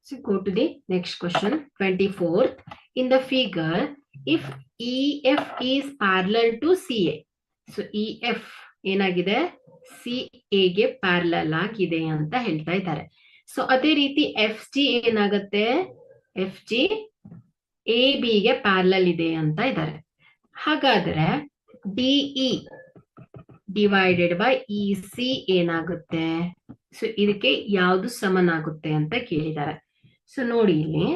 So go to the next question, 24th. In the figure, if EF is parallel to CA. So EF ಏನಾಗಿದೆ CA ಗೆ parallel ಆಗಿದೆ ಅಂತ ಹೇಳ್ತಾ ಇದ್ದಾರೆ. So ಅದೇ ರೀತಿ FG ಏನಾಗುತ್ತೆ, FG AB ಗೆ ಪ್ಯಾರಲಲ್ ಇದೆ ಅಂತ ಇದ್ದಾರೆ. ಹಾಗಾದ್ರೆ DE ಡಿವೈಡೆಡ್ ಬೈ EC ಏನಾಗುತ್ತೆ? ಸೊ ಇದಕ್ಕೆ ಯಾವುದು ಸಮನಾಗುತ್ತೆ ಅಂತ ಕೇಳಿದ್ದಾರೆ. ಸೊ ನೋಡಿ ಇಲ್ಲಿ,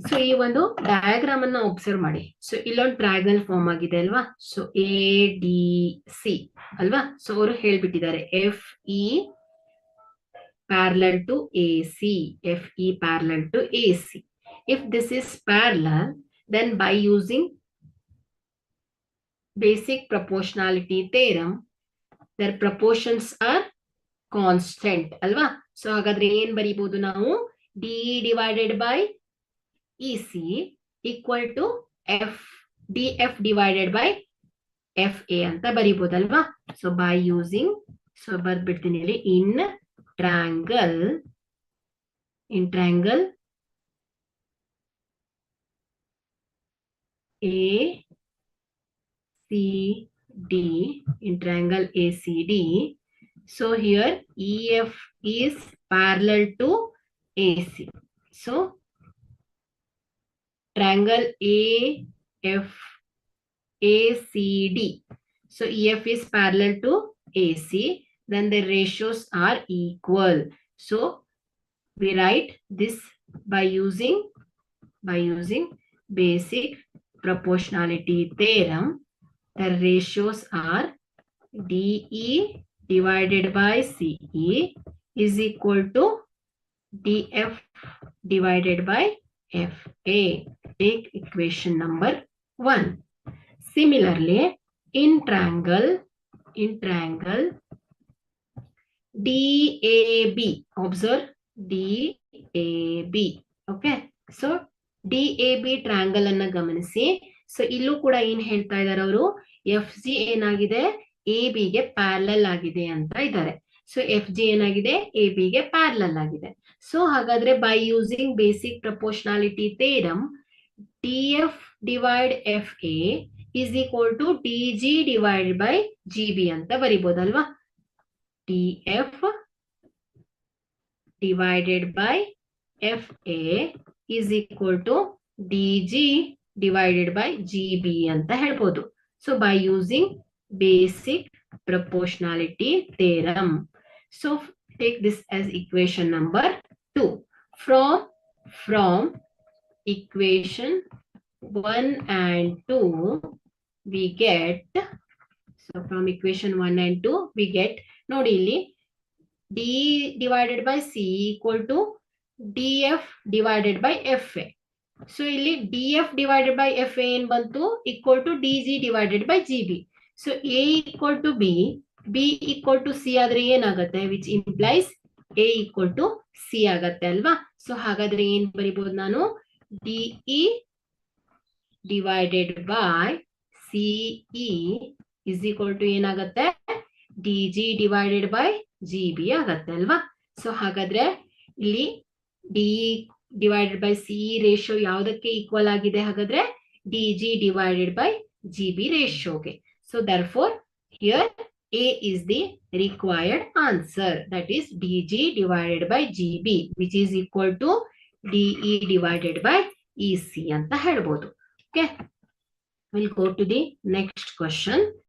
ಸೊ ಈ ಒಂದು ಡಯಾಗ್ರಾಮ್ ಅನ್ನ ಒಬ್ಸರ್ವ್ ಮಾಡಿ. ಸೊ ಇಲ್ಲೊಂದು ಟ್ರಯಾಂಗಲ್ ಫಾರ್ಮ್ ಆಗಿದೆ ಅಲ್ವಾ? ಸೊ ADC ಅಲ್ವಾ? ಸೊ ಅವರು ಹೇಳ್ಬಿಟ್ಟಿದ್ದಾರೆ FE parallel to AC, FE parallel to AC. If this is parallel, then by using basic proportionality theorem, their proportions are constant ಅಲ್ವಾ? ಸೊ ಹಾಗಾದ್ರೆ ಏನ್ ಬರೀಬಹುದು ನಾವು? DE divided by EC equal to DF divided by FA ಅಂತ ಬರೀಬಹುದಲ್ವಾ? So by using, so ಬರ್ಬಿಡ್ತೀನಿ ಇಲ್ಲಿ, in triangle ACD, in triangle ACD. So here EF is parallel to AC. So triangle ACD. So EF is parallel to AC. Then the ratios are equal. So we write this by using basic proportionality theorem. The ratios are DE divided by CE is equal to DF divided by FA. Take equation number 1. Similarly, in triangle DAB, observe DAB. Okay, so DAB triangle ಅನ್ನ ಗಮನಿಸಿ. So ಇಲ್ಲೂ ಕೂಡ ಏನ್ ಹೇಳ್ತಾ ಇದ್ದಾರೆ ಅವರು, FG ಏನಾಗಿದೆ, AB ಗೆ ಪ್ಯಾರಲಲ್ ಆಗಿದೆ ಅಂತ ಇದ್ದಾರೆ. ಸೊ FG ಏನಾಗಿದೆ, AB ಗೆ ಪ್ಯಾರಲಲ್ ಆಗಿದೆ. ಸೊ ಹಾಗಾದ್ರೆ by using basic proportionality theorem, DF divide FA is equal to DG divided by GB ಅಂತ ಬರಿಬಹುದಲ್ವಾ? DF divided by FA is equal to DG divided by GB ಅಂತ ಹೇಳ್ಬೋದು. So by using basic proportionality theorem. So take this as equation number 2. From equation 1 and 2 we get, so from equation 1 and 2 we get, ನೋಡಿ ಇಲ್ಲಿ D divided by C equal to DF divided by FA. So ಇಲ್ಲಿ DF divided by FA ಏನ್ ಬಂತು, equal to DG divided by GB. So A equal to B, B equal to C ಆದ್ರೆ ಏನಾಗುತ್ತೆ, which implies A equal to C ಆಗತ್ತೆ ಅಲ್ವಾ? So ಹಾಗಾದ್ರೆ ಏನ್ ಬರಿಬಹುದು ನಾನು, DE divided by CE is equal to ಏನಾಗತ್ತೆ, DG divided by GB ಆಗತ್ತೆ ಅಲ್ವಾ? ಸೊ ಹಾಗಾದ್ರೆ ಇಲ್ಲಿ DE divided by CE ratio ಯಾವುದಕ್ಕೆ ಈಕ್ವಲ್ ಆಗಿದೆ, ಹಾಗಾದ್ರೆ DG divided by GB ರೇಷಿಯೋಗೆ. So therefore here A is the required answer, that is DG divided by GB, which is equal to DE divided by EC ಅಂತ ಹೇಳ್ಬೋದು. Okay, we'll go to the next question.